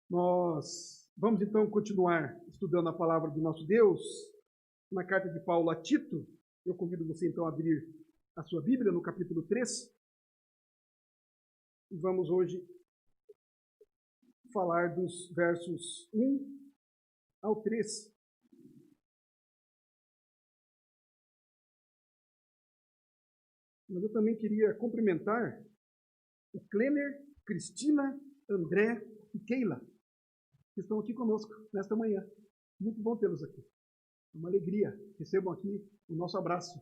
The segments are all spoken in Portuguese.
Nós vamos então continuar estudando a palavra do nosso Deus na carta de Paulo a Tito. Eu convido você então a abrir a sua Bíblia no capítulo 3. E vamos hoje falar dos versos 1 ao 3. Mas eu também queria cumprimentar o Klemer, Cristina, André e Keila, que estão aqui conosco nesta manhã. Muito bom tê-los aqui. É uma alegria. Recebam aqui o nosso abraço,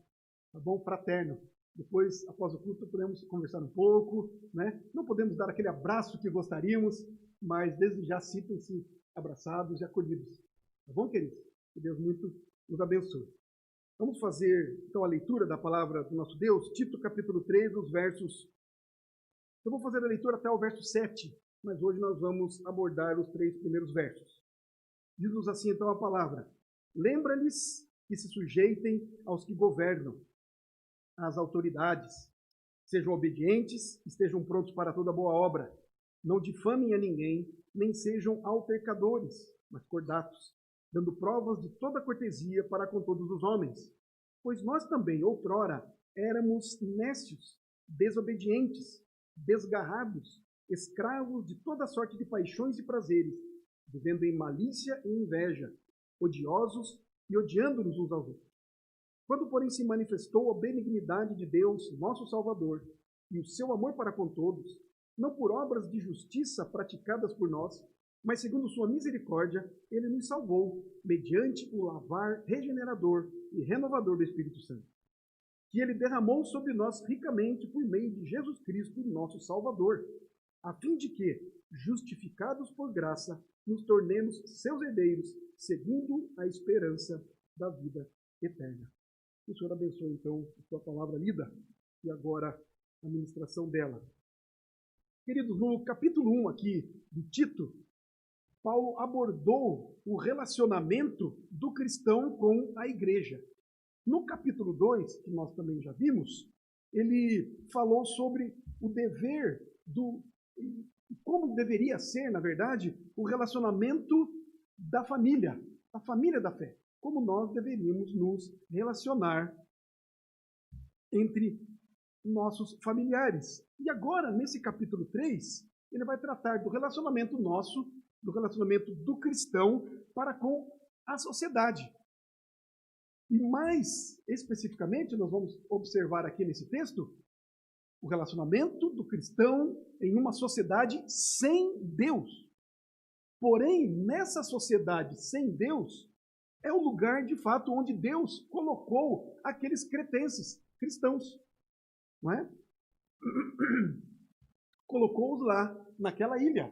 tá bom? Fraterno. Depois, após o culto, podemos conversar um pouco, né? Não podemos dar aquele abraço que gostaríamos, mas desde já sintam-se abraçados e acolhidos. Tá bom, queridos? Que Deus muito nos abençoe. Vamos fazer, então, a leitura da palavra do nosso Deus, Tito, capítulo 3, os versos... Eu vou fazer a leitura até o verso 7, mas hoje nós vamos abordar os 3 primeiros versos. Diz-nos assim, então, a palavra: lembra-lhes que se sujeitem aos que governam, às autoridades. Sejam obedientes, estejam prontos para toda boa obra. Não difamem a ninguém, nem sejam altercadores, mas cordatos, dando provas de toda cortesia para com todos os homens. Pois nós também, outrora, éramos nécios, desobedientes, desgarrados, escravos de toda sorte de paixões e prazeres, vivendo em malícia e inveja, odiosos e odiando-nos uns aos outros. Quando, porém, se manifestou a benignidade de Deus, nosso Salvador, e o seu amor para com todos, não por obras de justiça praticadas por nós, mas segundo sua misericórdia, ele nos salvou, mediante o lavar regenerador e renovador do Espírito Santo, que ele derramou sobre nós ricamente por meio de Jesus Cristo, nosso Salvador, a fim de que, justificados por graça, nos tornemos seus herdeiros, segundo a esperança da vida eterna. Que o Senhor abençoe, então, a sua palavra lida e agora a ministração dela. Queridos, no capítulo 1 aqui de Tito, Paulo abordou o relacionamento do cristão com a igreja. No capítulo 2, que nós também já vimos, ele falou sobre o dever como deveria ser, na verdade, o relacionamento da família, a família da fé. Como nós deveríamos nos relacionar entre nossos familiares. E agora, nesse capítulo 3, ele vai tratar do relacionamento nosso, do relacionamento do cristão para com a sociedade. E mais especificamente, nós vamos observar aqui nesse texto, o relacionamento do cristão em uma sociedade sem Deus. Porém, nessa sociedade sem Deus, é o lugar, de fato, onde Deus colocou aqueles cretenses, cristãos. Não é? Colocou-os lá, naquela ilha,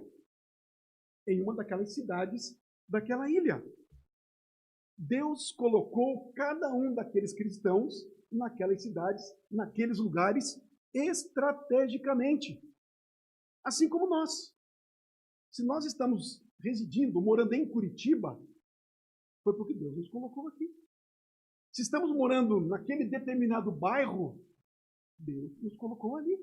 em uma daquelas cidades daquela ilha. Deus colocou cada um daqueles cristãos naquelas cidades, naqueles lugares, estrategicamente. Assim como nós. Se nós estamos residindo, morando em Curitiba, foi porque Deus nos colocou aqui. Se estamos morando naquele determinado bairro, Deus nos colocou ali.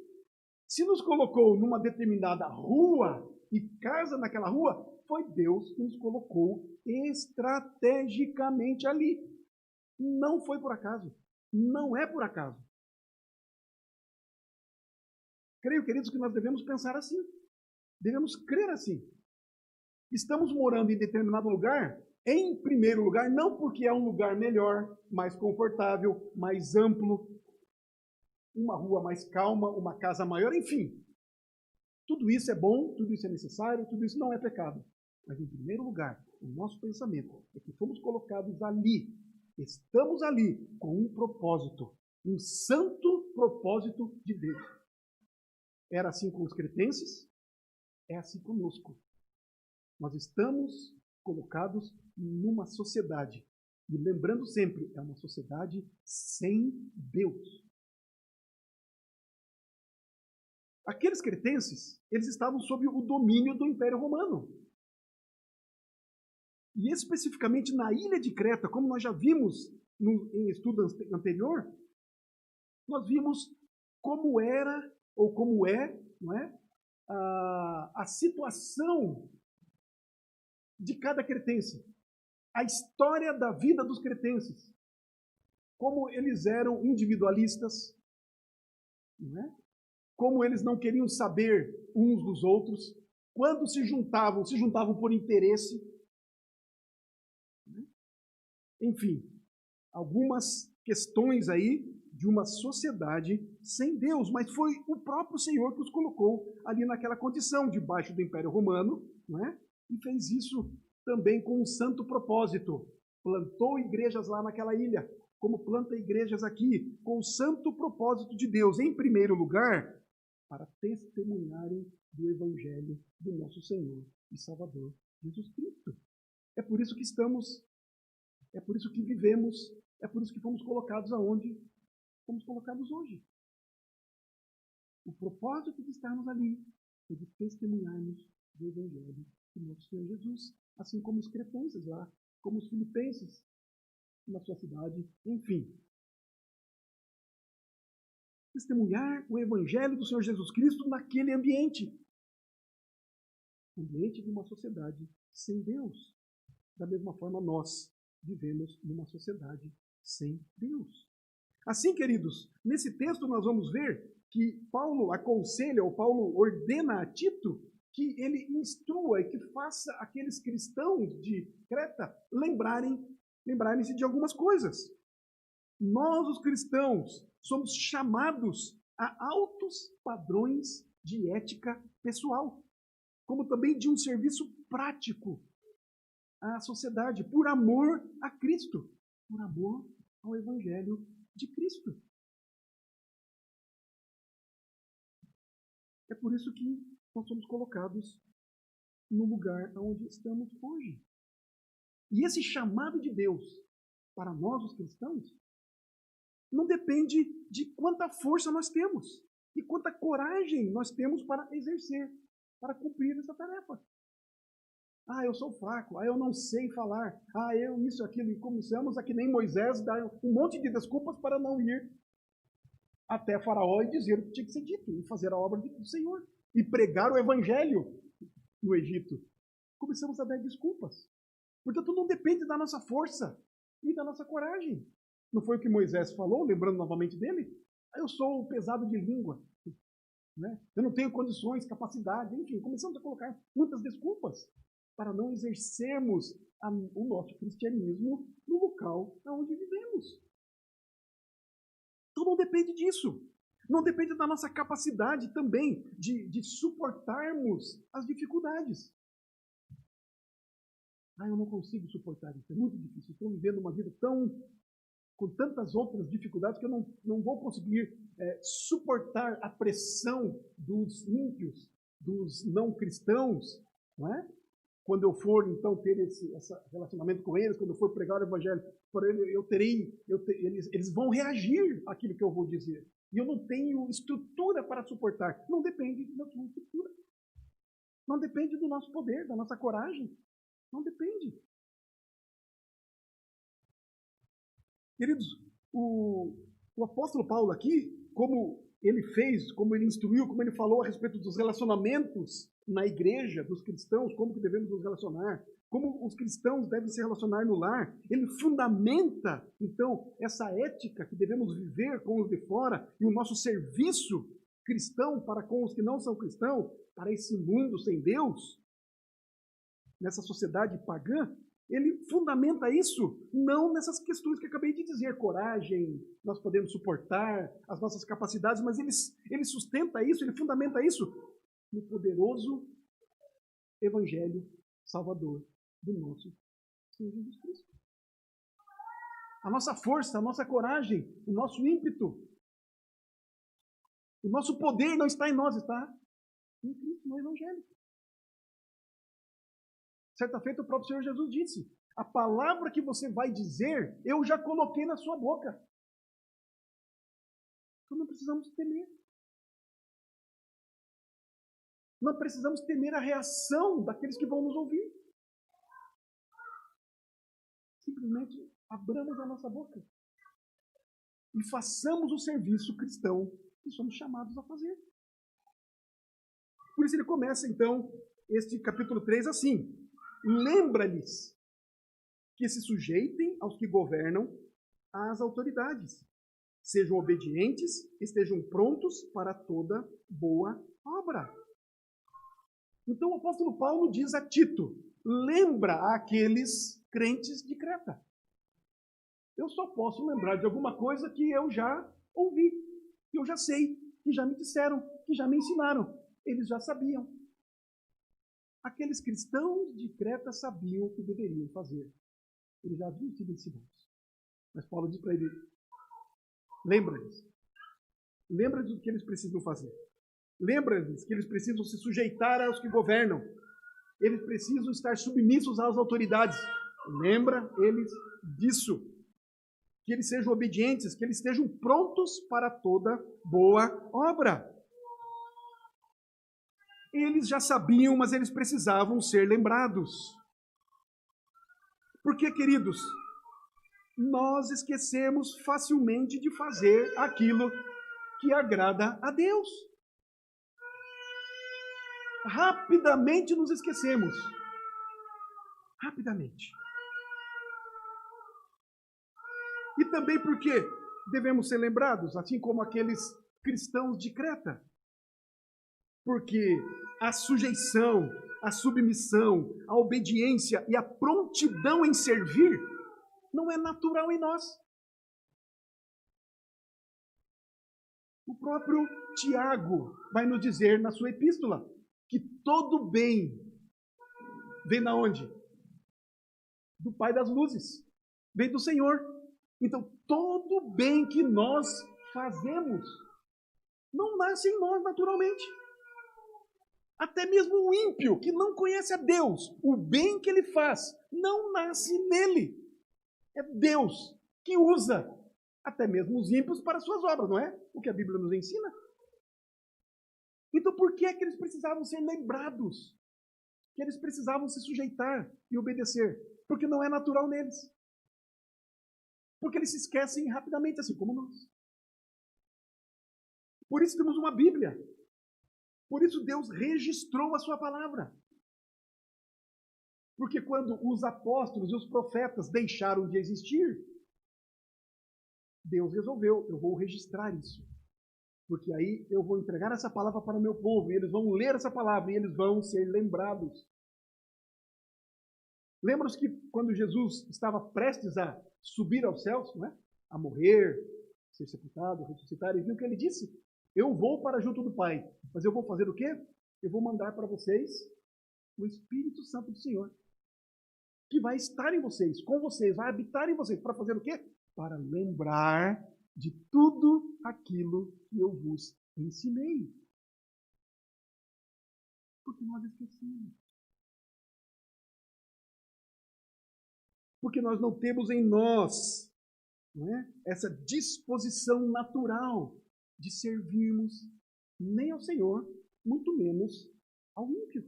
Se nos colocou numa determinada rua e casa naquela rua, foi Deus que nos colocou estrategicamente ali. Não foi por acaso. Não é por acaso. Creio, queridos, que nós devemos pensar assim. Devemos crer assim. Estamos morando em determinado lugar, em primeiro lugar, não porque é um lugar melhor, mais confortável, mais amplo, uma rua mais calma, uma casa maior, enfim. Tudo isso é bom, tudo isso é necessário, tudo isso não é pecado. Mas, em primeiro lugar, o nosso pensamento é que fomos colocados ali, estamos ali com um propósito, um santo propósito de Deus. Era assim com os cretenses, é assim conosco. Nós estamos colocados numa sociedade. E lembrando sempre, é uma sociedade sem Deus. Aqueles cretenses, eles estavam sob o domínio do Império Romano. E especificamente na ilha de Creta, como nós já vimos em estudo anterior, nós vimos como era, ou como é, não é? A situação de cada cretense, a história da vida dos cretenses, como eles eram individualistas, não é? Como eles não queriam saber uns dos outros, quando se juntavam por interesse. Enfim, algumas questões aí de uma sociedade sem Deus, mas foi o próprio Senhor que os colocou ali naquela condição, debaixo do Império Romano, não é? E fez isso também com um santo propósito. Plantou igrejas lá naquela ilha, como planta igrejas aqui, com o santo propósito de Deus, em primeiro lugar, para testemunharem do Evangelho do nosso Senhor e Salvador Jesus Cristo. É por isso que estamos, é por isso que vivemos, é por isso que fomos colocados aonde fomos colocados hoje. O propósito de estarmos ali é de testemunharmos do Evangelho do nosso Senhor Jesus, assim como os cretenses lá, como os filipenses na sua cidade, enfim. Testemunhar o Evangelho do Senhor Jesus Cristo naquele ambiente. Ambiente de uma sociedade sem Deus. Da mesma forma, nós vivemos numa sociedade sem Deus. Assim, queridos, nesse texto nós vamos ver que Paulo aconselha, ou Paulo ordena a Tito, que ele instrua e que faça aqueles cristãos de Creta lembrarem-se de algumas coisas. Nós, os cristãos, somos chamados a altos padrões de ética pessoal, como também de um serviço prático à sociedade, por amor a Cristo, por amor ao Evangelho de Cristo. É por isso que nós somos colocados no lugar onde estamos hoje. E esse chamado de Deus para nós, os cristãos, não depende de quanta força nós temos e quanta coragem nós temos para exercer, para cumprir essa tarefa. Ah, eu sou fraco, eu não sei falar, eu isso, aquilo, e começamos a que nem Moisés dar um monte de desculpas para não ir até Faraó e dizer o que tinha que ser dito, e fazer a obra do Senhor, e pregar o Evangelho no Egito. Começamos a dar desculpas. Portanto, não depende da nossa força e da nossa coragem. Não foi o que Moisés falou, lembrando novamente dele? Eu sou pesado de língua, né? Eu não tenho condições, capacidade, enfim, começamos a colocar muitas desculpas para não exercermos o nosso cristianismo no local onde vivemos. Então não depende disso. Não depende da nossa capacidade também de suportarmos as dificuldades. Eu não consigo suportar isso, é muito difícil. Estou vivendo uma vida com tantas outras dificuldades que eu não vou conseguir suportar a pressão dos ímpios, dos não cristãos, não é? Quando eu for, então, ter esse relacionamento com eles, quando eu for pregar o Evangelho para eles, eles vão reagir àquilo que eu vou dizer. E eu não tenho estrutura para suportar. Não depende da sua estrutura. Não depende do nosso poder, da nossa coragem. Não depende. Queridos, o apóstolo Paulo aqui, como ele fez, como ele instruiu, como ele falou a respeito dos relacionamentos na igreja, dos cristãos, como que devemos nos relacionar, como os cristãos devem se relacionar no lar, ele fundamenta, então, essa ética que devemos viver com os de fora e o nosso serviço cristão para com os que não são cristãos, para esse mundo sem Deus, nessa sociedade pagã. Ele fundamenta isso não nessas questões que acabei de dizer, coragem, nós podemos suportar as nossas capacidades, mas ele sustenta isso, ele fundamenta isso no poderoso Evangelho Salvador do nosso Senhor Jesus Cristo. A nossa força, a nossa coragem, o nosso ímpeto, o nosso poder não está em nós, está em Cristo, no Evangelho. Certa feita, o próprio Senhor Jesus disse: a palavra que você vai dizer, eu já coloquei na sua boca. Então não precisamos temer. Não precisamos temer a reação daqueles que vão nos ouvir. Simplesmente abramos a nossa boca e façamos o serviço cristão que somos chamados a fazer. Por isso ele começa, então, este capítulo 3 assim: lembra-lhes que se sujeitem aos que governam às autoridades. Sejam obedientes, estejam prontos para toda boa obra. Então o apóstolo Paulo diz a Tito, lembra aqueles crentes de Creta. Eu só posso lembrar de alguma coisa que eu já ouvi, que eu já sei, que já me disseram, que já me ensinaram. Eles já sabiam. Aqueles cristãos de Creta sabiam o que deveriam fazer. Eles já haviam sido ensinados. Mas Paulo diz para ele, lembra-lhes. Lembra-lhes do que eles precisam fazer. Lembra-lhes que eles precisam se sujeitar aos que governam. Eles precisam estar submissos às autoridades. Lembra eles disso. Que eles sejam obedientes, que eles estejam prontos para toda boa obra. Eles já sabiam, mas eles precisavam ser lembrados. Porque, queridos, nós esquecemos facilmente de fazer aquilo que agrada a Deus. Rapidamente nos esquecemos. Rapidamente. E também porque devemos ser lembrados, assim como aqueles cristãos de Creta. Porque a sujeição, a submissão, a obediência e a prontidão em servir não é natural em nós. O próprio Tiago vai nos dizer na sua epístola que todo bem vem da onde? Do Pai das luzes. Vem do Senhor. Então, todo bem que nós fazemos não nasce em nós naturalmente. Até mesmo o ímpio, que não conhece a Deus, o bem que ele faz não nasce nele. É Deus que usa até mesmo os ímpios para suas obras, não é? O que a Bíblia nos ensina. Então, por que é que eles precisavam ser lembrados? Que eles precisavam se sujeitar e obedecer? Porque não é natural neles. Porque eles se esquecem rapidamente, assim como nós. Por isso temos uma Bíblia. Por isso Deus registrou a sua palavra. Porque quando os apóstolos e os profetas deixaram de existir, Deus resolveu, eu vou registrar isso. Porque aí eu vou entregar essa palavra para o meu povo, e eles vão ler essa palavra, e eles vão ser lembrados. Lembra-se que quando Jesus estava prestes a subir aos céus, não é? A morrer, ser sepultado, ressuscitar, e viu o que ele disse? Eu vou para junto do Pai, mas eu vou fazer o quê? Eu vou mandar para vocês o Espírito Santo do Senhor, que vai estar em vocês, com vocês, vai habitar em vocês, para fazer o quê? Para lembrar de tudo aquilo que eu vos ensinei. Porque nós esquecemos. Porque nós não temos em nós, não é, essa disposição natural de servirmos nem ao Senhor, muito menos ao ímpio.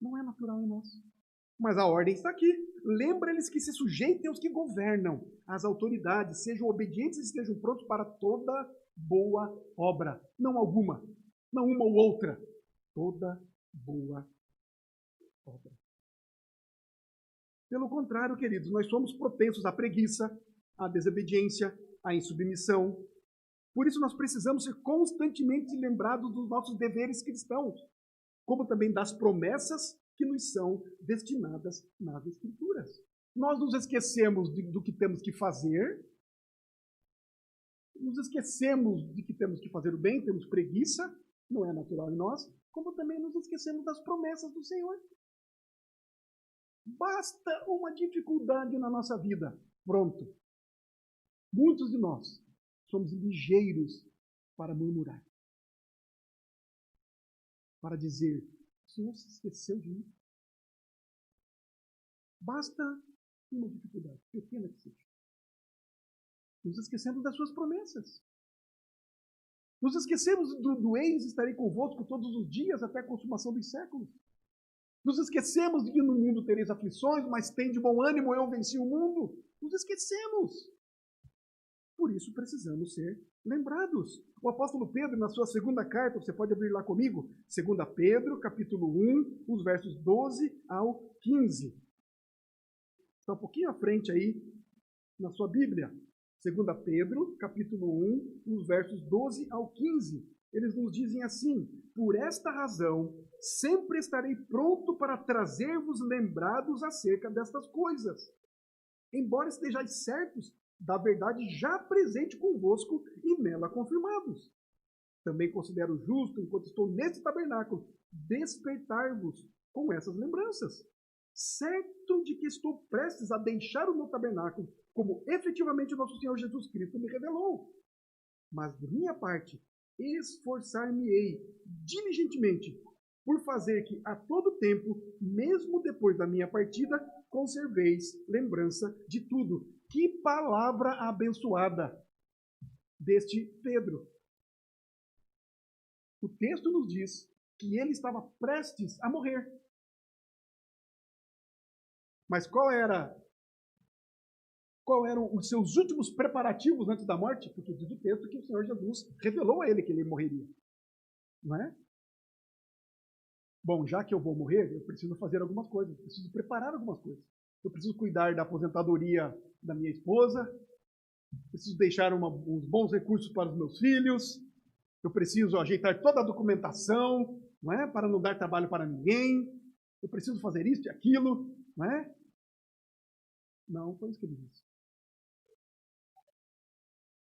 Não é natural em nós. Mas a ordem está aqui. Lembra-lhes que se sujeitem aos que governam, às autoridades, sejam obedientes e estejam prontos para toda boa obra. Não alguma, não uma ou outra. Toda boa obra. Pelo contrário, queridos, nós somos propensos à preguiça, à desobediência, à insubmissão. Por isso nós precisamos ser constantemente lembrados dos nossos deveres cristãos, como também das promessas que nos são destinadas nas Escrituras. Nós nos esquecemos do que temos que fazer, nos esquecemos de que temos que fazer o bem, temos preguiça, não é natural em nós, como também nos esquecemos das promessas do Senhor. Basta uma dificuldade na nossa vida, pronto. Muitos de nós somos ligeiros para murmurar, para dizer, o Senhor se esqueceu de mim. Basta uma dificuldade, pequena que seja. Nos esquecemos das suas promessas. Nos esquecemos do eis estarei convosco todos os dias até a consumação dos séculos. Nos esquecemos de que no mundo tereis aflições, mas tem de bom ânimo, eu venci o mundo. Nos esquecemos. Por isso precisamos ser lembrados. O apóstolo Pedro, na sua segunda carta, você pode abrir lá comigo, 2 Pedro, capítulo 1, os versos 12 ao 15. Está um pouquinho à frente aí na sua Bíblia. 2 Pedro, capítulo 1, os versos 12 ao 15. Eles nos dizem assim: por esta razão, sempre estarei pronto para trazer-vos lembrados acerca destas coisas, embora estejais certos da verdade já presente convosco e nela confirmados. Também considero justo, enquanto estou nesse tabernáculo, despertar-vos com essas lembranças, certo de que estou prestes a deixar o meu tabernáculo, como efetivamente o nosso Senhor Jesus Cristo me revelou. Mas, de minha parte, esforçar-me-ei diligentemente por fazer que, a todo tempo, mesmo depois da minha partida, conserveis lembrança de tudo. Que palavra abençoada deste Pedro. O texto nos diz que ele estava prestes a morrer. Mas qual eram os seus últimos preparativos antes da morte? Porque diz o texto que o Senhor Jesus revelou a ele que ele morreria. Não é? Bom, já que eu vou morrer, eu preciso fazer algumas coisas, eu preciso preparar algumas coisas. Eu preciso cuidar da aposentadoria da minha esposa, preciso deixar uns bons recursos para os meus filhos, eu preciso ajeitar toda a documentação, não é? Para não dar trabalho para ninguém, eu preciso fazer isso e aquilo, não é? Não foi isso que ele disse.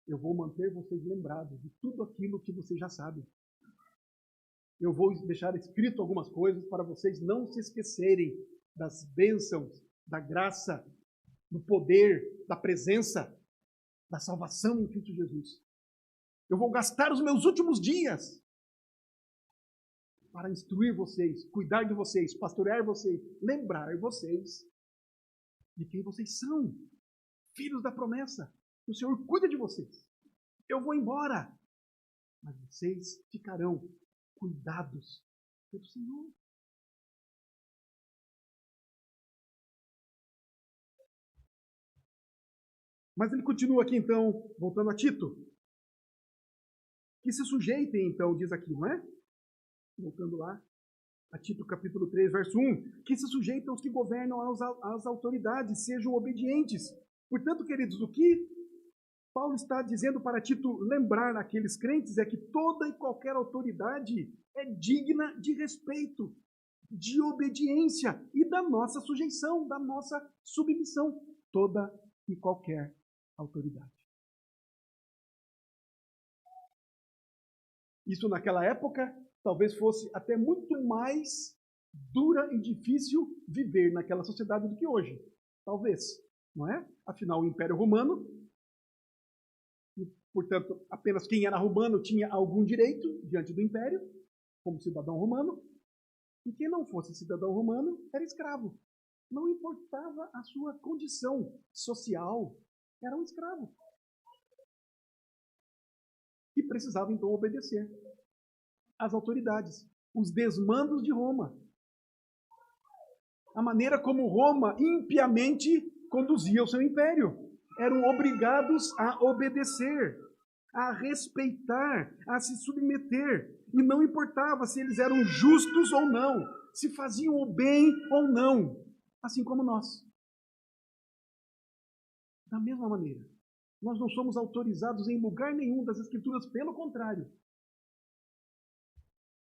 Eu vou manter vocês lembrados de tudo aquilo que vocês já sabem. Eu vou deixar escrito algumas coisas para vocês não se esquecerem das bênçãos, da graça, do poder, da presença, da salvação em Cristo Jesus. Eu vou gastar os meus últimos dias para instruir vocês, cuidar de vocês, pastorear vocês, lembrar vocês de quem vocês são, filhos da promessa. O Senhor cuida de vocês. Eu vou embora, mas vocês ficarão cuidados pelo Senhor. Mas ele continua aqui então, voltando a Tito. Que se sujeitem então, diz aqui, não é? Voltando lá, a Tito capítulo 3, verso 1. Que se sujeitem os que governam às autoridades, sejam obedientes. Portanto, queridos, o que Paulo está dizendo para Tito lembrar aqueles crentes é que toda e qualquer autoridade é digna de respeito, de obediência e da nossa sujeição, da nossa submissão. Toda e qualquer autoridade. Isso naquela época talvez fosse até muito mais dura e difícil viver naquela sociedade do que hoje. Talvez, não é? Afinal, o Império Romano, e, portanto, apenas quem era romano tinha algum direito diante do Império, como cidadão romano, e quem não fosse cidadão romano era escravo. Não importava a sua condição social, era um escravo. E precisava, então, obedecer às autoridades, os desmandos de Roma. A maneira como Roma impiamente conduzia o seu império. Eram obrigados a obedecer, a respeitar, a se submeter. E não importava se eles eram justos ou não, se faziam o bem ou não, assim como nós. Da mesma maneira, nós não somos autorizados em lugar nenhum das Escrituras, pelo contrário,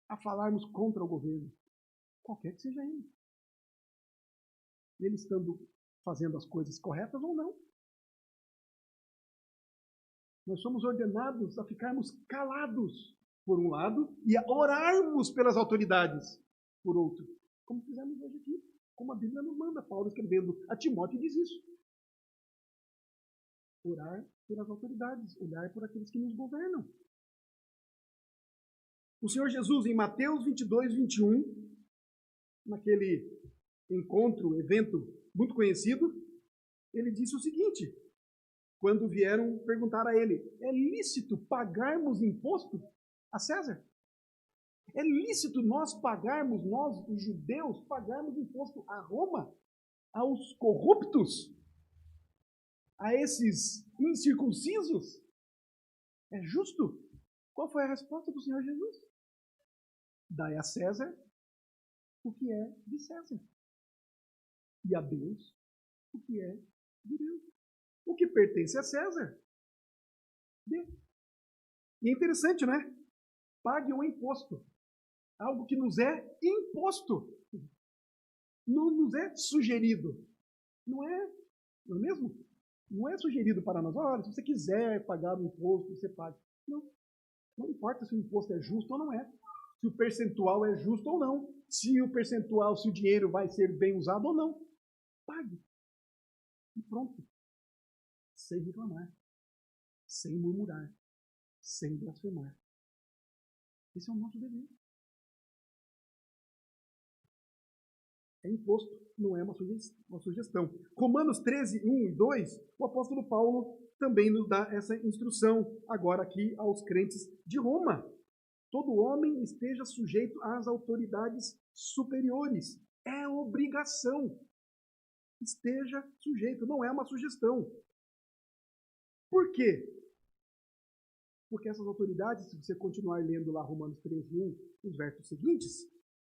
a falarmos contra o governo, qualquer que seja ele. Ele estando fazendo as coisas corretas ou não. Nós somos ordenados a ficarmos calados, por um lado, e a orarmos pelas autoridades, por outro. Como fizemos hoje aqui, como a Bíblia nos manda. Paulo escrevendo a Timóteo diz isso. Orar pelas autoridades, orar por aqueles que nos governam. O Senhor Jesus, em Mateus 22, 21, naquele encontro, evento muito conhecido, ele disse o seguinte, quando vieram perguntar a ele, é lícito pagarmos imposto a César? É lícito nós, os judeus, pagarmos imposto a Roma, aos corruptos, a esses incircuncisos? É justo? Qual foi a resposta do Senhor Jesus? Dai a César o que é de César, e a Deus o que é de Deus. O que pertence a César, dê. E é interessante, né? Pague o imposto. Algo que nos é imposto. Não nos é sugerido. Não é mesmo? Não é sugerido para nós. Olha, se você quiser pagar o imposto, você paga. Não importa se o imposto é justo ou não é. Se o percentual é justo ou não. Se o percentual, se o dinheiro vai ser bem usado ou não. Pague. E pronto. Sem reclamar. Sem murmurar. Sem blasfemar. Esse é o nosso dever. É imposto, não é uma sugestão. Romanos 13, 1 e 2, o apóstolo Paulo também nos dá essa instrução, agora aqui aos crentes de Roma. Todo homem esteja sujeito às autoridades superiores. É obrigação. Esteja sujeito, não é uma sugestão. Por quê? Porque essas autoridades, se você continuar lendo lá Romanos 13, 1, os versos seguintes,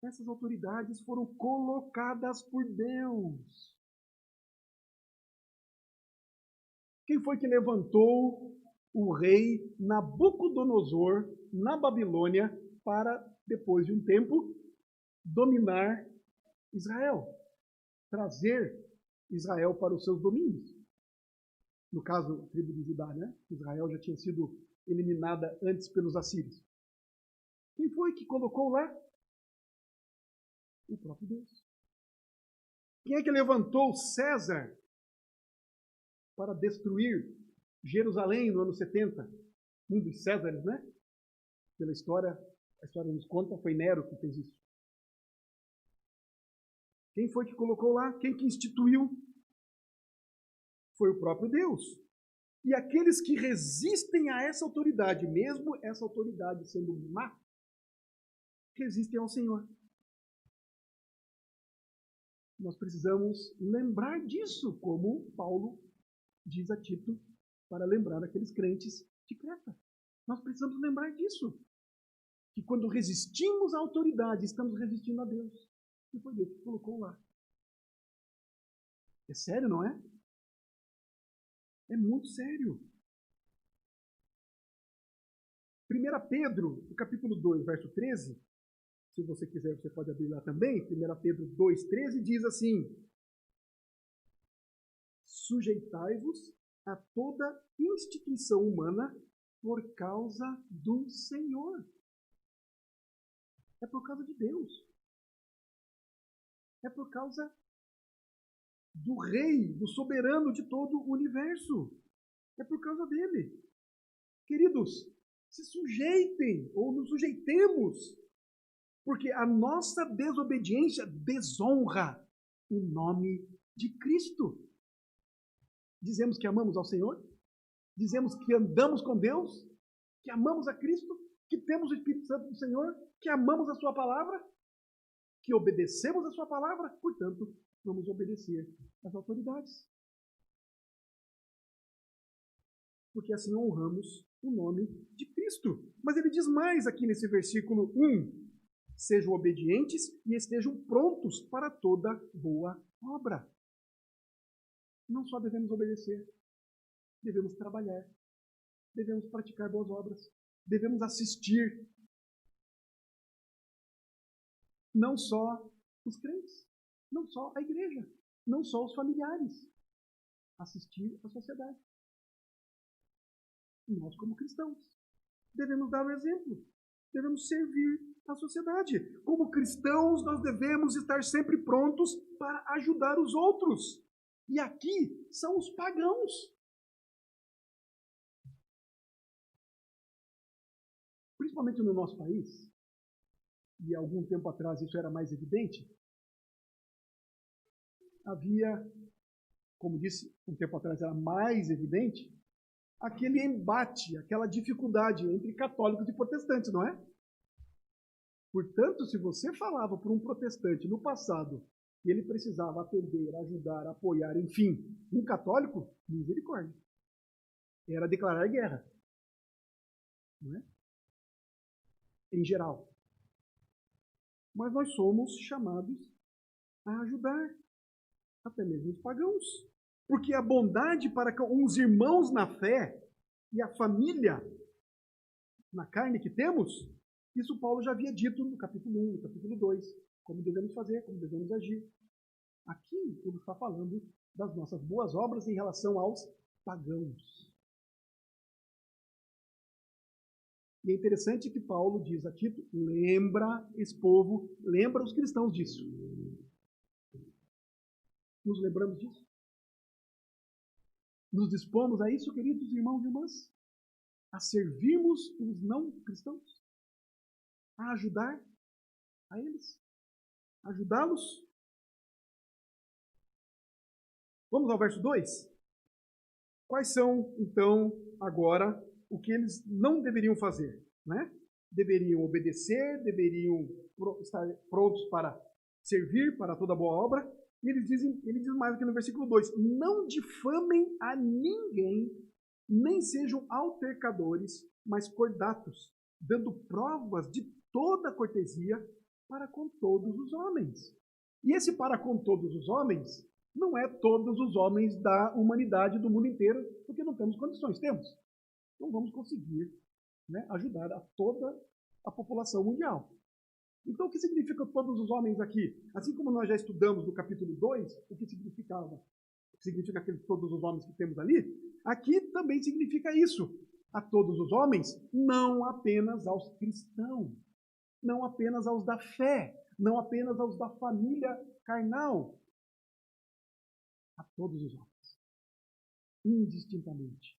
essas autoridades foram colocadas por Deus. Quem foi que levantou o rei Nabucodonosor na Babilônia para, depois de um tempo, dominar Israel? Trazer Israel para os seus domínios. No caso, a tribo de Judá, né? Israel já tinha sido eliminada antes pelos assírios. Quem foi que colocou lá? O próprio Deus. Quem é que levantou César para destruir Jerusalém no ano 70? Um dos Césares, né? Pela história, a história nos conta, foi Nero que fez isso. Quem foi que colocou lá? Quem que instituiu? Foi o próprio Deus. E aqueles que resistem a essa autoridade, mesmo essa autoridade sendo má, resistem ao Senhor. Nós precisamos lembrar disso, como Paulo diz a Tito, para lembrar aqueles crentes de Creta. Nós precisamos lembrar disso. Que quando resistimos à autoridade, estamos resistindo a Deus. E foi Deus que colocou lá. É sério, não é? É muito sério. 1 Pedro, no capítulo 2, verso 13, se você quiser, você pode abrir lá também. 1 Pedro 2,13 diz assim: sujeitai-vos a toda instituição humana por causa do Senhor. É por causa de Deus. É por causa do Rei, do soberano de todo o universo. É por causa dele. Queridos, se sujeitem ou nos sujeitemos, porque a nossa desobediência desonra o nome de Cristo. Dizemos que amamos ao Senhor, dizemos que andamos com Deus, que amamos a Cristo, que temos o Espírito Santo do Senhor, que amamos a sua palavra, que obedecemos a sua palavra, portanto, vamos obedecer às autoridades. Porque assim honramos o nome de Cristo. Mas ele diz mais aqui nesse versículo 1: sejam obedientes e estejam prontos para toda boa obra. Não só devemos obedecer, devemos trabalhar, devemos praticar boas obras, devemos assistir. Não só os crentes, não só a igreja, não só os familiares. Assistir a sociedade. E nós, como cristãos, devemos dar o exemplo. Devemos servir a sociedade. Como cristãos, nós devemos estar sempre prontos para ajudar os outros. E aqui são os pagãos. Principalmente no nosso país, e há algum tempo atrás isso era mais evidente, havia, como disse, um tempo atrás era mais evidente, aquele embate, aquela dificuldade entre católicos e protestantes, não é? Portanto, se você falava para um protestante no passado e ele precisava atender, ajudar, apoiar, enfim, um católico, misericórdia. Era declarar guerra. Não é? Em geral. Mas nós somos chamados a ajudar, até mesmo os pagãos. Porque a bondade para com os irmãos na fé e a família na carne que temos, isso Paulo já havia dito no capítulo 1, no capítulo 2, como devemos fazer, como devemos agir. Aqui ele está falando das nossas boas obras em relação aos pagãos. E é interessante que Paulo diz a Tito, lembra esse povo, lembra os cristãos disso. Nos lembramos disso? Nos dispomos a isso, queridos irmãos e irmãs? A servirmos os não cristãos? A ajudar a eles? Ajudá-los? Vamos ao verso 2? Quais são, então, agora, o que eles não deveriam fazer? Né? Deveriam obedecer, deveriam estar prontos para servir para toda boa obra. E ele diz mais aqui no versículo 2, não difamem a ninguém, nem sejam altercadores, mas cordatos, dando provas de toda cortesia para com todos os homens. E esse para com todos os homens não é todos os homens da humanidade, do mundo inteiro, porque não temos condições. Temos. Não vamos conseguir, né, ajudar a toda a população mundial. Então, o que significa todos os homens aqui? Assim como nós já estudamos no capítulo 2, o que significava? O que significa aqueles todos os homens que temos ali? Aqui também significa isso. A todos os homens, não apenas aos cristãos, não apenas aos da fé, não apenas aos da família carnal. A todos os homens, indistintamente,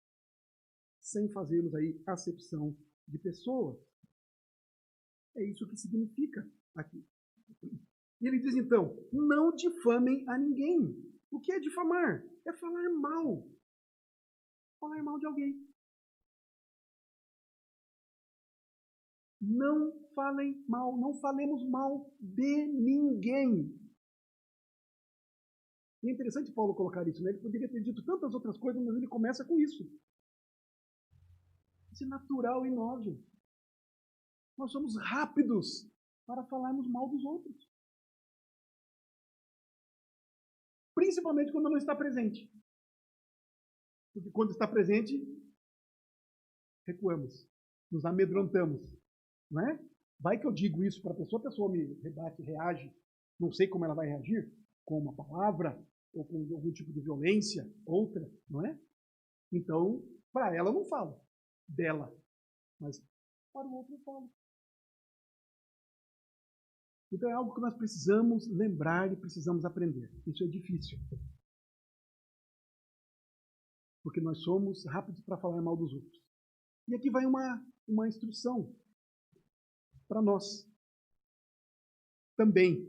sem fazermos aí acepção de pessoas. É isso que significa aqui. E ele diz então, não difamem a ninguém. O que é difamar? É falar mal. Falar mal de alguém. Não falem mal, não falemos mal de ninguém. E é interessante Paulo colocar isso, né? Ele poderia ter dito tantas outras coisas, mas ele começa com isso. Isso é natural em nós, gente. Nós somos rápidos para falarmos mal dos outros. Principalmente quando não está presente. Porque quando está presente, recuamos, nos amedrontamos. Não é? Vai que eu digo isso para a pessoa me rebate, reage, não sei como ela vai reagir, com uma palavra, ou com algum tipo de violência, outra, não é? Então, para ela eu não falo, dela, mas para o outro eu falo. Então é algo que nós precisamos lembrar e precisamos aprender. Isso é difícil. Porque nós somos rápidos para falar mal dos outros. E aqui vai uma instrução para nós também.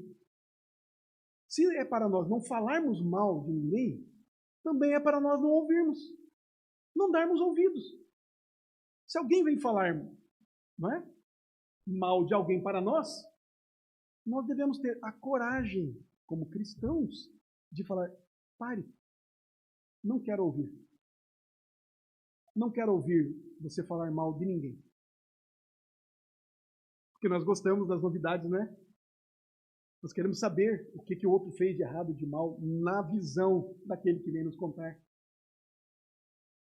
Se é para nós não falarmos mal de ninguém, também é para nós não ouvirmos, não darmos ouvidos. Se alguém vem falar, não é, mal de alguém para nós devemos ter a coragem, como cristãos, de falar, pare, não quero ouvir. Não quero ouvir você falar mal de ninguém. Porque nós gostamos das novidades, né? Nós queremos saber o que o outro fez de errado, de mal, na visão daquele que vem nos contar.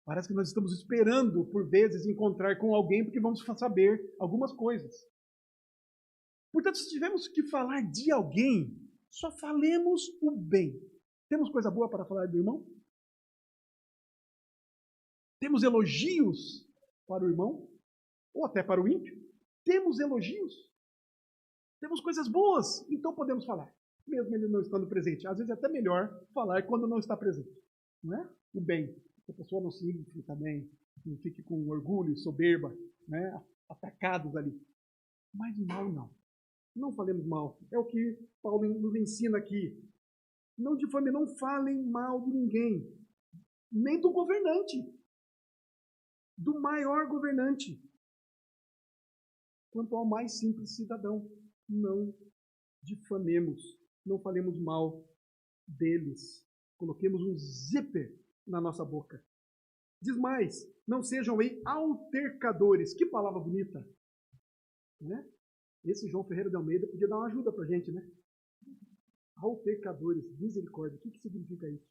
Parece que nós estamos esperando, por vezes, encontrar com alguém porque vamos saber algumas coisas. Portanto, se tivermos que falar de alguém, só falemos o bem. Temos coisa boa para falar do irmão? Temos elogios para o irmão? Ou até para o ímpio? Temos elogios? Temos coisas boas? Então podemos falar, mesmo ele não estando presente. Às vezes é até melhor falar quando não está presente. Não é? O bem. Que a pessoa não se irrite também, não fique com orgulho e soberba, né? Atacados ali. Mas mal não. Não falemos mal. É o que Paulo nos ensina aqui. Não difamem, não falem mal de ninguém. Nem do governante. Do maior governante. Quanto ao mais simples cidadão. Não difamemos. não falemos mal deles. Coloquemos um zíper na nossa boca. Diz mais, não sejam aí altercadores. Que palavra bonita. Né? Esse João Ferreira de Almeida podia dar uma ajuda para a gente, né? Altercadores, misericórdia. O que significa isso?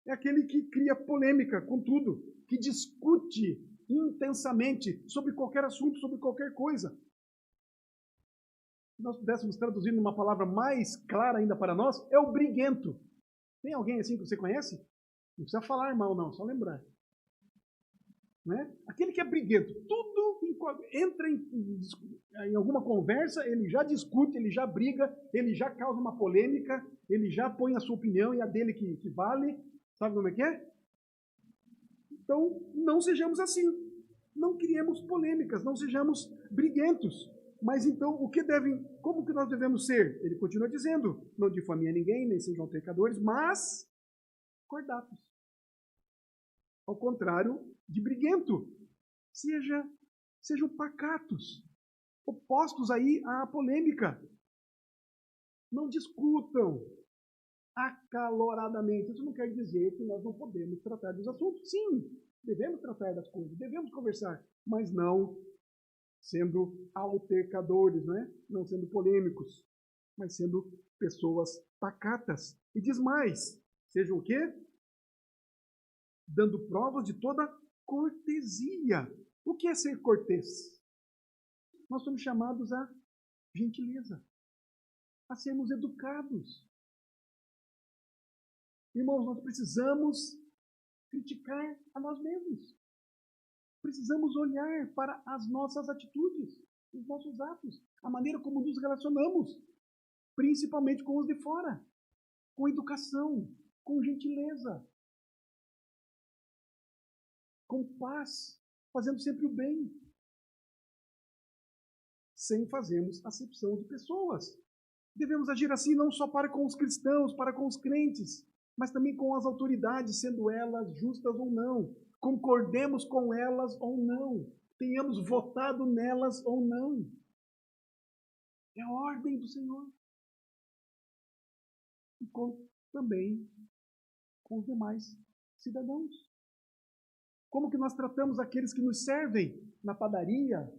É aquele que cria polêmica com tudo, que discute intensamente sobre qualquer assunto, sobre qualquer coisa. Se nós pudéssemos traduzir numa palavra mais clara ainda para nós, é o briguento. Tem alguém assim que você conhece? Não precisa falar mal, não, só lembrar. Né? Aquele que é briguento, tudo entra em alguma conversa, ele já discute, ele já briga, ele já causa uma polêmica, ele já põe a sua opinião e a dele que vale. Sabe como é que é? Então, não sejamos assim. Não criemos polêmicas, não sejamos briguentos. Mas então, como que nós devemos ser? Ele continua dizendo, não difame a ninguém, nem sejam altercadores, mas cordatos. Ao contrário de briguento. Sejam pacatos, opostos aí à polêmica. Não discutam acaloradamente. Isso não quer dizer que nós não podemos tratar dos assuntos. Sim, devemos tratar das coisas, devemos conversar, mas não sendo altercadores, né? Não sendo polêmicos, mas sendo pessoas pacatas. E diz mais, sejam o quê? Dando provas de toda cortesia. O que é ser cortês? Nós somos chamados a gentileza, a sermos educados. Irmãos, nós precisamos criticar a nós mesmos. Precisamos olhar para as nossas atitudes, os nossos atos, a maneira como nos relacionamos, principalmente com os de fora, com educação, com gentileza, com paz, fazendo sempre o bem, sem fazermos acepção de pessoas. Devemos agir assim não só para com os cristãos, para com os crentes, mas também com as autoridades, sendo elas justas ou não. Concordemos com elas ou não. Tenhamos votado nelas ou não. É a ordem do Senhor. E também com os demais cidadãos. Como que nós tratamos aqueles que nos servem na padaria,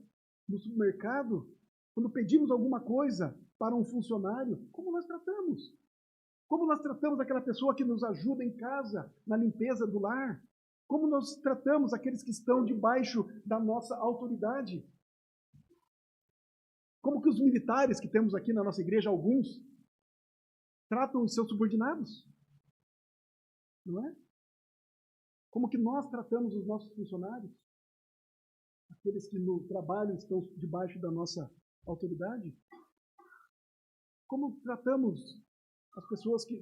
no supermercado, quando pedimos alguma coisa para um funcionário? Como nós tratamos? Como nós tratamos aquela pessoa que nos ajuda em casa, na limpeza do lar? Como nós tratamos aqueles que estão debaixo da nossa autoridade? Como que os militares que temos aqui na nossa igreja, alguns, tratam os seus subordinados? Não é? Como que nós tratamos os nossos funcionários? Aqueles que no trabalho estão debaixo da nossa autoridade? Como tratamos as pessoas que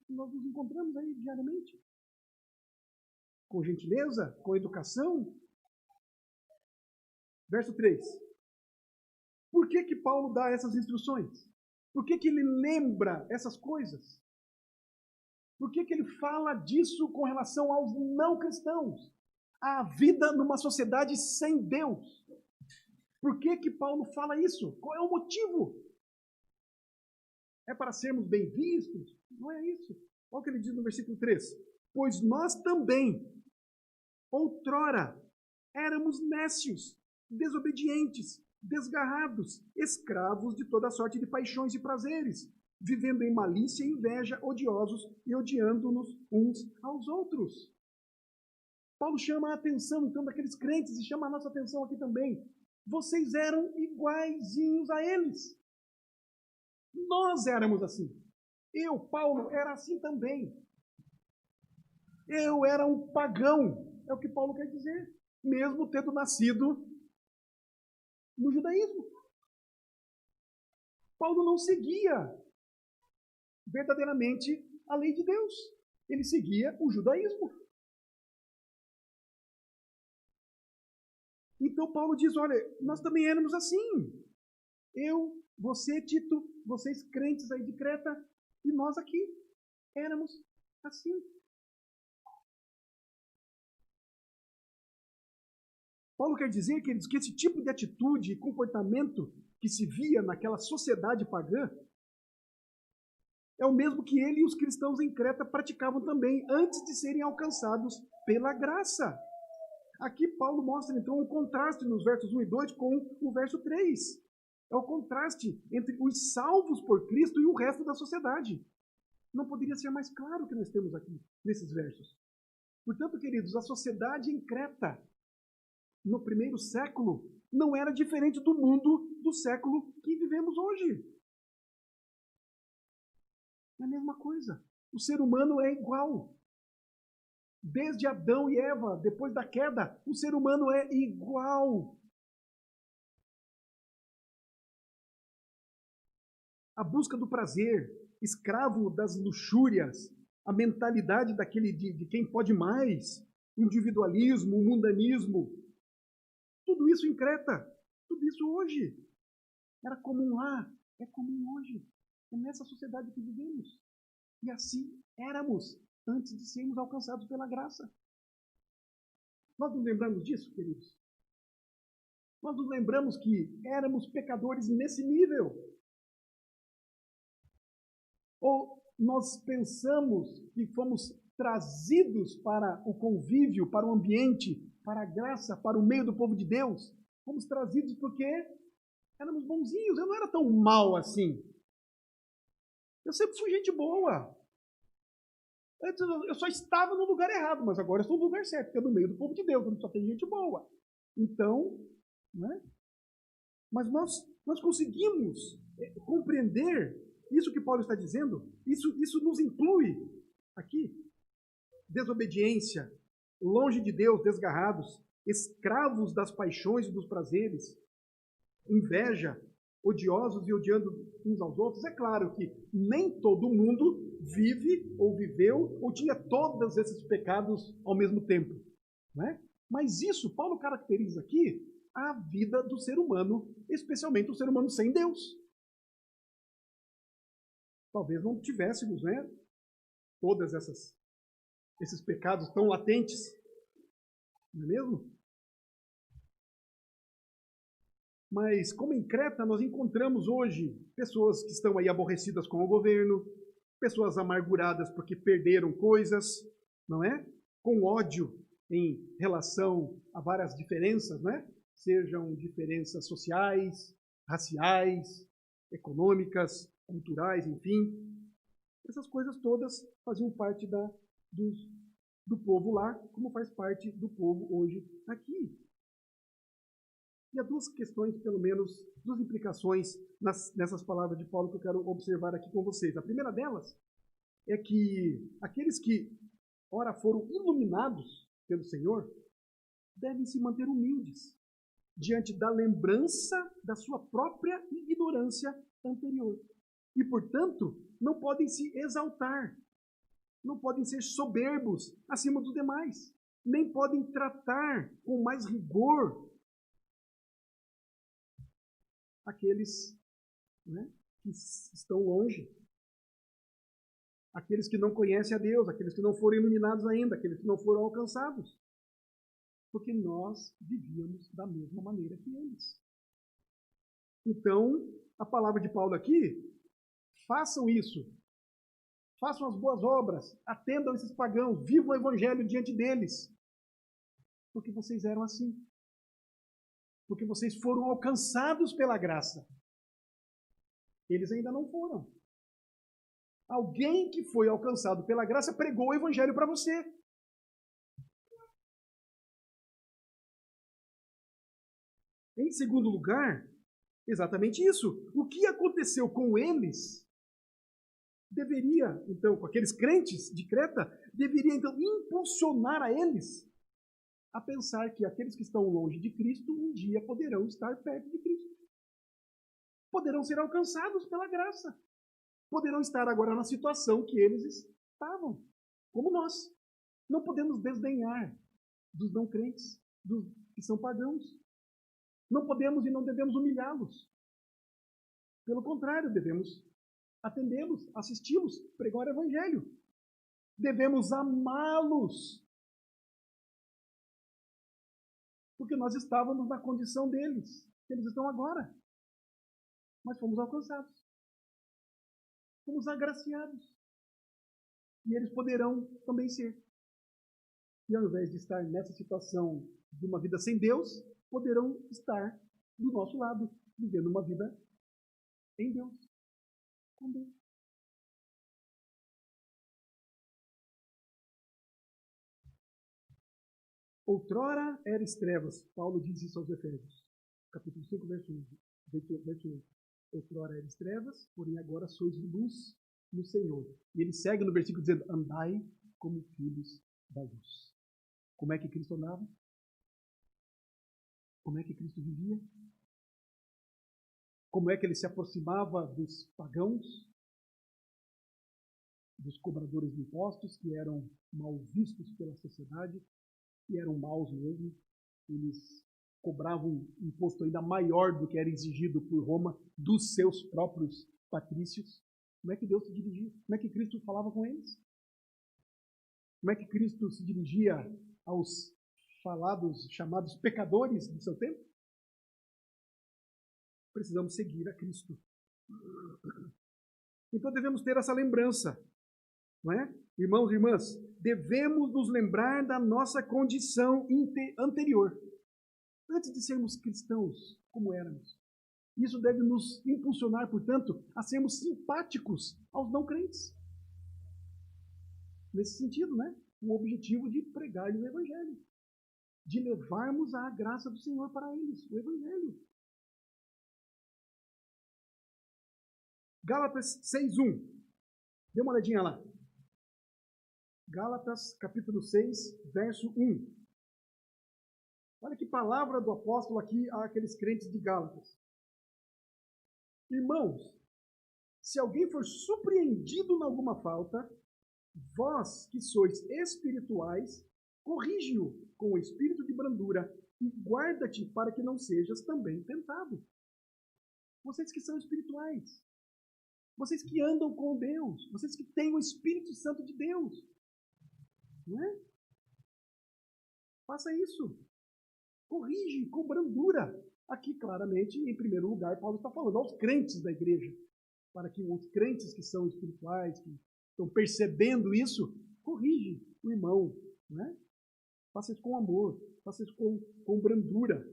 nós nos encontramos aí diariamente? Com gentileza? Com educação? Verso 3. Por que Paulo dá essas instruções? Por que ele lembra essas coisas? Por que ele fala disso com relação aos não cristãos? A vida numa sociedade sem Deus. Por que Paulo fala isso? Qual é o motivo? É para sermos bem vistos? Não é isso. Olha o que ele diz no versículo 3. Pois nós também, outrora, éramos nécios, desobedientes, desgarrados, escravos de toda sorte de paixões e prazeres, vivendo em malícia e inveja, odiosos e odiando-nos uns aos outros. Paulo chama a atenção, então, daqueles crentes e chama a nossa atenção aqui também. Vocês eram iguaizinhos a eles. Nós éramos assim. Eu, Paulo, era assim também. Eu era um pagão. É o que Paulo quer dizer. Mesmo tendo nascido no judaísmo. Paulo não seguia verdadeiramente a lei de Deus. Ele seguia o judaísmo. Então Paulo diz, olha, nós também éramos assim. Eu, você, Tito, vocês crentes aí de Creta, e nós aqui éramos assim. Paulo quer dizer que esse tipo de atitude e comportamento que se via naquela sociedade pagã É o mesmo que ele e os cristãos em Creta praticavam também, antes de serem alcançados pela graça. Aqui Paulo mostra então um contraste nos versos 1 e 2 com o verso 3. É o contraste entre os salvos por Cristo e o resto da sociedade. Não poderia ser mais claro o que nós temos aqui nesses versos. Portanto, queridos, a sociedade em Creta, no primeiro século, não era diferente do mundo do século que vivemos hoje. É a mesma coisa. O ser humano é igual. Desde Adão e Eva, depois da queda, o ser humano é igual. A busca do prazer, escravo das luxúrias, a mentalidade daquele de quem pode mais, o individualismo, o mundanismo, tudo isso em Creta, tudo isso hoje. Era comum lá, é comum hoje. É nessa sociedade que vivemos. E assim éramos antes de sermos alcançados pela graça. Nós nos lembramos disso, queridos? Nós nos lembramos que éramos pecadores nesse nível? Ou nós pensamos que fomos trazidos para o convívio, para o ambiente, para a graça, para o meio do povo de Deus? Fomos trazidos porque éramos bonzinhos, eu não era tão mal assim. Eu sempre fui gente boa. Antes eu só estava no lugar errado, mas agora eu estou no lugar certo, porque é no meio do povo de Deus, onde só tem gente boa. Então, né? Mas nós conseguimos compreender isso que Paulo está dizendo. Isso nos inclui aqui. Desobediência, longe de Deus, desgarrados, escravos das paixões e dos prazeres, inveja, odiosos e odiando uns aos outros. É claro que nem todo mundo vive ou viveu ou tinha todos esses pecados ao mesmo tempo, né? Mas isso Paulo caracteriza aqui a vida do ser humano, especialmente o ser humano sem Deus. Talvez não tivéssemos, né, todas esses pecados tão latentes, não é mesmo? Mas, como em Creta, nós encontramos hoje pessoas que estão aí aborrecidas com o governo, pessoas amarguradas porque perderam coisas, não é? Com ódio em relação a várias diferenças, né? Sejam diferenças sociais, raciais, econômicas, culturais, enfim. Essas coisas todas faziam parte do povo lá, como faz parte do povo hoje aqui. E há duas questões, pelo menos, duas implicações nessas palavras de Paulo que eu quero observar aqui com vocês. A primeira delas é que aqueles que, ora, foram iluminados pelo Senhor, devem se manter humildes diante da lembrança da sua própria ignorância anterior. E, portanto, não podem se exaltar, não podem ser soberbos acima dos demais, nem podem tratar com mais rigor aqueles, né, que estão longe, aqueles que não conhecem a Deus, aqueles que não foram iluminados ainda, aqueles que não foram alcançados. Porque nós vivíamos da mesma maneira que eles. Então, a palavra de Paulo aqui, façam isso. Façam as boas obras, atendam esses pagãos, vivam o evangelho diante deles. Porque vocês eram assim. Porque vocês foram alcançados pela graça. Eles ainda não foram. Alguém que foi alcançado pela graça pregou o evangelho para você. Em segundo lugar, exatamente isso. O que aconteceu com eles deveria, então, com aqueles crentes de Creta, deveria, então, impulsionar a eles a pensar que aqueles que estão longe de Cristo um dia poderão estar perto de Cristo. Poderão ser alcançados pela graça. Poderão estar agora na situação que eles estavam, como nós. Não podemos desdenhar dos não crentes, dos que são pagãos. Não podemos e não devemos humilhá-los. Pelo contrário, devemos atendê-los, assisti-los, pregar o evangelho. Devemos amá-los. Porque nós estávamos na condição deles, que eles estão agora. Mas fomos alcançados. Fomos agraciados. E eles poderão também ser. E ao invés de estar nessa situação de uma vida sem Deus, poderão estar do nosso lado, vivendo uma vida em Deus, com Deus. Outrora eres trevas, Paulo diz isso aos Efésios, capítulo 5, verso 1. Outrora eres trevas, porém agora sois luz no Senhor. E ele segue no versículo dizendo, andai como filhos da luz. Como é que Cristo andava? Como é que Cristo vivia? Como é que ele se aproximava dos pagãos, dos cobradores de impostos, que eram mal vistos pela sociedade, que eram maus mesmo. Eles cobravam um imposto ainda maior do que era exigido por Roma dos seus próprios patrícios. Como é que Deus se dirigia? Como é que Cristo falava com eles? Como é que Cristo se dirigia aos chamados pecadores do seu tempo? Precisamos seguir a Cristo. Então devemos ter essa lembrança, não é? Irmãos e irmãs, devemos nos lembrar da nossa condição anterior, antes de sermos cristãos, como éramos. Isso deve nos impulsionar, portanto, a sermos simpáticos aos não crentes. Nesse sentido, né? O objetivo de pregar-lhes o Evangelho, de levarmos a graça do Senhor para eles, o Evangelho. Gálatas 6:1. Dê uma olhadinha lá. Gálatas, capítulo 6, verso 1. Olha que palavra do apóstolo aqui àqueles crentes de Gálatas. Irmãos, se alguém for surpreendido em alguma falta, vós que sois espirituais, corrige-o com o espírito de brandura e guarda-te para que não sejas também tentado. Vocês que são espirituais, vocês que andam com Deus, vocês que têm o Espírito Santo de Deus, não é? Faça isso. Corrige com brandura. Aqui, claramente, em primeiro lugar, Paulo está falando aos crentes da igreja, para que os crentes que são espirituais, que estão percebendo isso, corrige o irmão, né? Faça isso com amor, faça isso com brandura.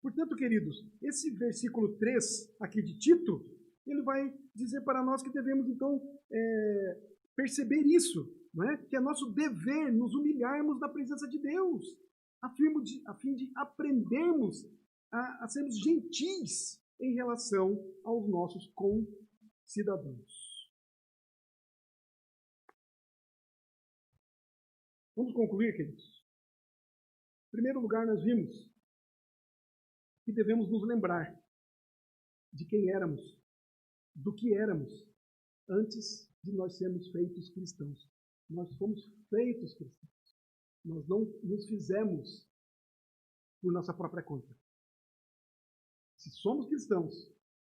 Portanto, queridos, esse versículo 3 aqui de Tito, ele vai dizer para nós que devemos, então, perceber isso, não é? Que é nosso dever nos humilharmos na presença de Deus, a fim de aprendermos a sermos gentis em relação aos nossos concidadãos. Vamos concluir, queridos? Em primeiro lugar, nós vimos que devemos nos lembrar de quem éramos, do que éramos, antes de nós sermos feitos cristãos. Nós fomos feitos cristãos. Nós não nos fizemos por nossa própria conta. Se somos cristãos,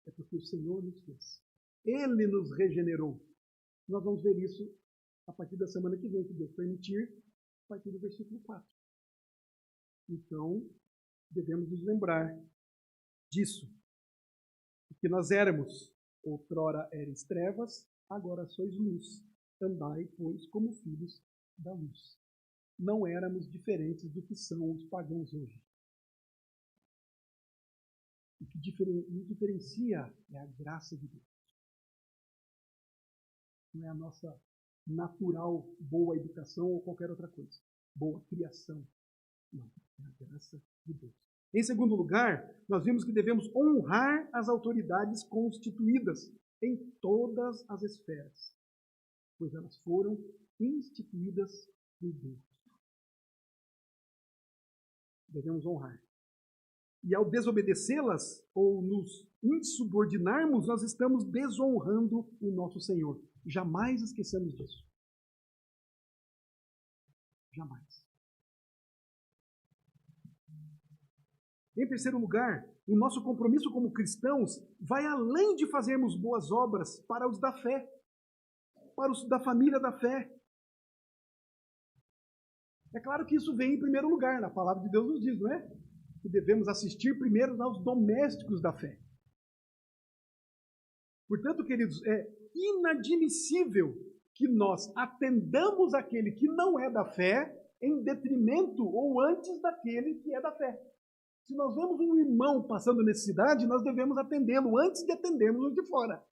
é porque o Senhor nos fez. Ele nos regenerou. Nós vamos ver isso a partir da semana que vem, que Deus permitir, a partir do versículo 4. Então, devemos nos lembrar disso. Que nós éramos, outrora eres trevas, agora sois luz. Andai, pois, como filhos da luz. Não éramos diferentes do que são os pagãos hoje. O que nos diferencia é a graça de Deus. Não é a nossa natural boa educação ou qualquer outra coisa. Boa criação. Não, é a graça de Deus. Em segundo lugar, nós vimos que devemos honrar as autoridades constituídas em todas as esferas, pois elas foram instituídas por Deus. Devemos honrar. E ao desobedecê-las ou nos insubordinarmos, nós estamos desonrando o nosso Senhor. Jamais esqueçamos disso. Jamais. Em terceiro lugar, o nosso compromisso como cristãos vai além de fazermos boas obras para os da fé, para os da família da fé. É claro que isso vem em primeiro lugar, a palavra de Deus nos diz, não é? Que devemos assistir primeiro aos domésticos da fé. Portanto, queridos, é inadmissível que nós atendamos aquele que não é da fé em detrimento ou antes daquele que é da fé. Se nós vemos um irmão passando necessidade, nós devemos atendê-lo antes de atendermos os de fora.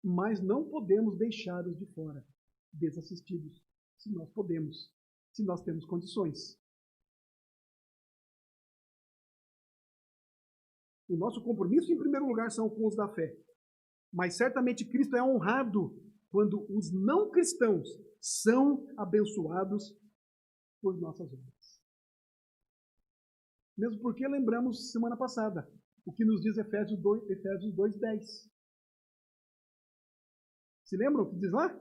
Mas não podemos deixar os de fora desassistidos, se nós podemos, se nós temos condições. O nosso compromisso, em primeiro lugar, são com os da fé. Mas certamente Cristo é honrado quando os não cristãos são abençoados por nossas obras. Mesmo porque lembramos semana passada o que nos diz Efésios 2:10. Se lembram o que diz lá?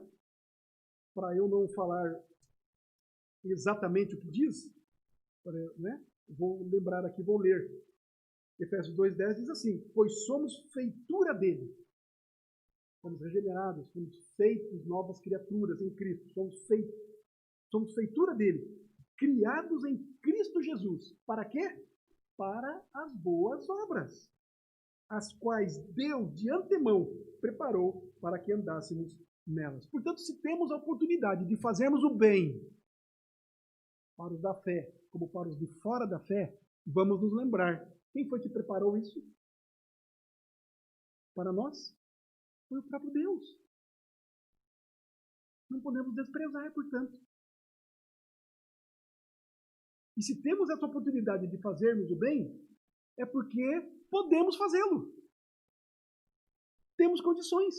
Para eu não falar exatamente o que diz, né? Vou lembrar aqui, vou ler. Efésios 2:10 diz assim: pois somos feitura dele. Somos regenerados, somos feitos novas criaturas em Cristo. Somos feitura dele, criados em Cristo Jesus. Para quê? Para as boas obras, as quais Deus de antemão preparou para que andássemos nelas. Portanto, se temos a oportunidade de fazermos o bem para os da fé, como para os de fora da fé, vamos nos lembrar. Quem foi que preparou isso para nós? Foi o próprio Deus. Não podemos desprezar, portanto. E se temos essa oportunidade de fazermos o bem, é porque podemos fazê-lo. Temos condições.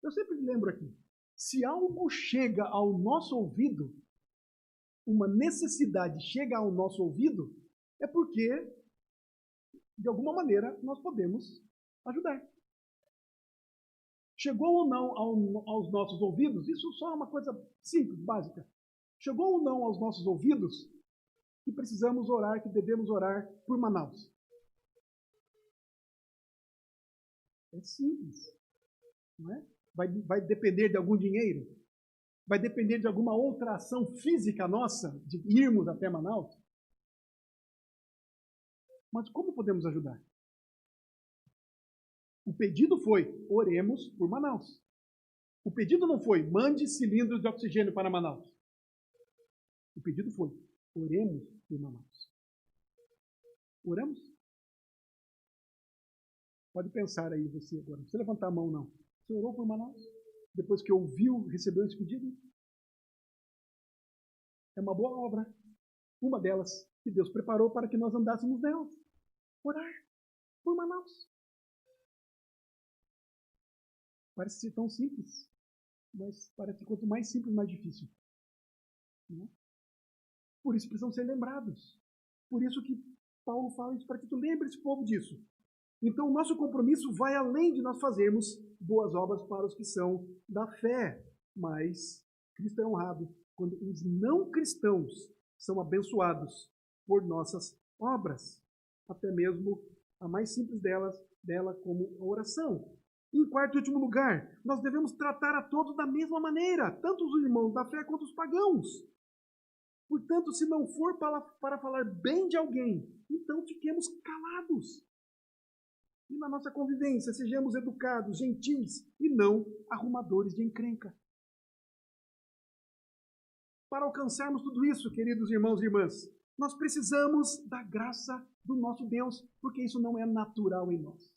Eu sempre lembro aqui, se algo chega ao nosso ouvido, uma necessidade chega ao nosso ouvido, é porque, de alguma maneira, nós podemos ajudar. Chegou ou não aos nossos ouvidos, isso só é uma coisa simples, básica. Chegou ou não aos nossos ouvidos que precisamos orar, que devemos orar por Manaus. É simples, não é? Vai depender de algum dinheiro? Vai depender de alguma outra ação física nossa, de irmos até Manaus? Mas como podemos ajudar? O pedido foi, oremos por Manaus. O pedido não foi, mande cilindros de oxigênio para Manaus. O pedido foi, oremos por Manaus. Oramos? Pode pensar aí você agora. Não precisa levantar a mão, não. Você orou por Manaus? Depois que ouviu, recebeu esse pedido? É uma boa obra. Uma delas que Deus preparou para que nós andássemos nela. Orar por Manaus. Parece ser tão simples, mas parece que quanto mais simples, mais difícil. Né? Por isso precisam ser lembrados. Por isso que Paulo fala isso, para que tu lembre esse povo disso. Então, o nosso compromisso vai além de nós fazermos boas obras para os que são da fé. Mas Cristo é honrado quando os não cristãos são abençoados por nossas obras. Até mesmo a mais simples dela como a oração. Em quarto e último lugar, nós devemos tratar a todos da mesma maneira, tanto os irmãos da fé quanto os pagãos. Portanto, se não for para falar bem de alguém, então fiquemos calados. E na nossa convivência, sejamos educados, gentis e não arrumadores de encrenca. Para alcançarmos tudo isso, queridos irmãos e irmãs, nós precisamos da graça do nosso Deus, porque isso não é natural em nós.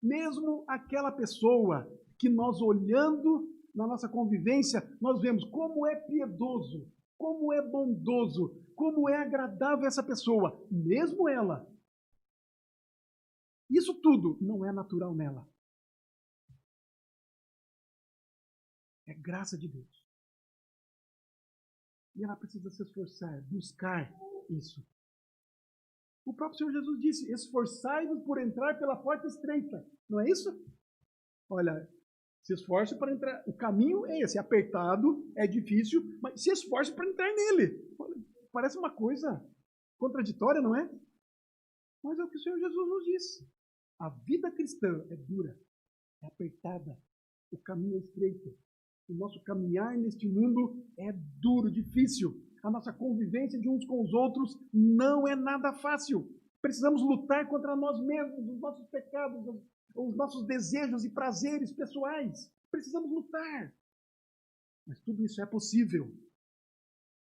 Mesmo aquela pessoa que nós olhando na nossa convivência, nós vemos como é piedoso, como é bondoso, como é agradável essa pessoa, mesmo ela. Isso tudo não é natural nela. É graça de Deus. E ela precisa se esforçar, buscar isso. O próprio Senhor Jesus disse, esforçai-vos por entrar pela porta estreita. Não é isso? Olha, se esforce para entrar. O caminho é esse, é apertado, é difícil, mas se esforce para entrar nele. Parece uma coisa contraditória, não é? Mas é o que o Senhor Jesus nos disse. A vida cristã é dura, é apertada, o caminho é estreito. O nosso caminhar neste mundo é duro, difícil. A nossa convivência de uns com os outros não é nada fácil. Precisamos lutar contra nós mesmos, os nossos pecados, os nossos desejos e prazeres pessoais. Precisamos lutar. Mas tudo isso é possível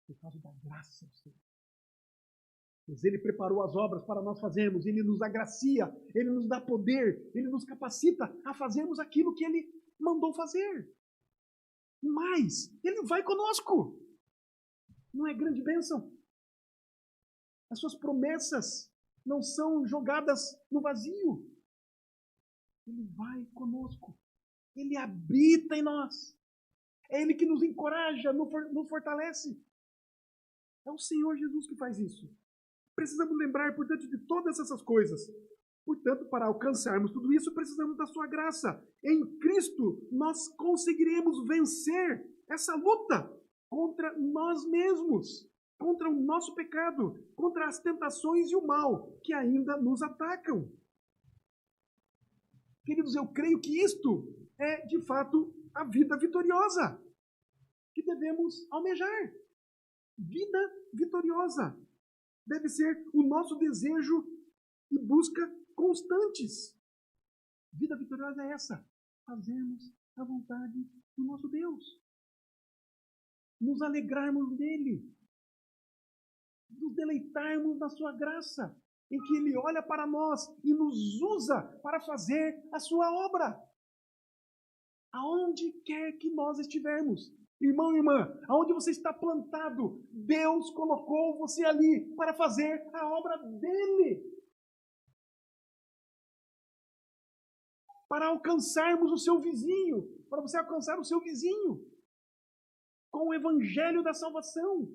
por causa da graça do Senhor. Pois Ele preparou as obras para nós fazermos, Ele nos agracia, Ele nos dá poder, Ele nos capacita a fazermos aquilo que Ele mandou fazer. Mas Ele vai conosco. Não é grande bênção? As suas promessas não são jogadas no vazio. Ele vai conosco. Ele habita em nós. É Ele que nos encoraja, nos fortalece. É o Senhor Jesus que faz isso. Precisamos lembrar, portanto, de todas essas coisas. Portanto, para alcançarmos tudo isso, precisamos da sua graça. Em Cristo, nós conseguiremos vencer essa luta contra nós mesmos, contra o nosso pecado, contra as tentações e o mal que ainda nos atacam. Queridos, eu creio que isto é, de fato, a vida vitoriosa que devemos almejar. Vida vitoriosa deve ser o nosso desejo e busca constantes. Vida vitoriosa é essa: fazermos a vontade do nosso Deus, nos alegrarmos nele, nos deleitarmos na sua graça, em que Ele olha para nós e nos usa para fazer a sua obra. Aonde quer que nós estivermos, irmão e irmã, aonde você está plantado, Deus colocou você ali para fazer a obra dele. Para alcançarmos o seu vizinho, para você alcançar o seu vizinho com o evangelho da salvação.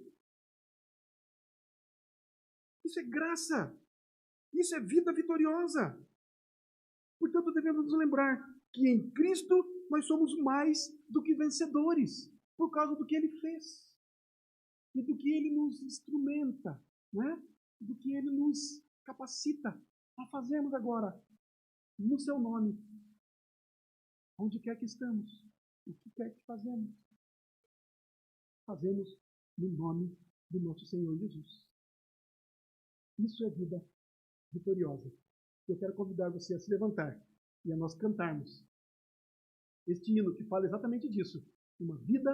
Isso é graça. Isso é vida vitoriosa. Portanto, devemos nos lembrar que em Cristo nós somos mais do que vencedores, por causa do que Ele fez e do que Ele nos instrumenta, né? Do que Ele nos capacita a fazermos agora, no Seu nome, onde quer que estamos, o que quer que fazemos no nome do nosso Senhor Jesus. Isso é vida vitoriosa. Eu quero convidar você a se levantar e a nós cantarmos este hino que fala exatamente disso. Uma vida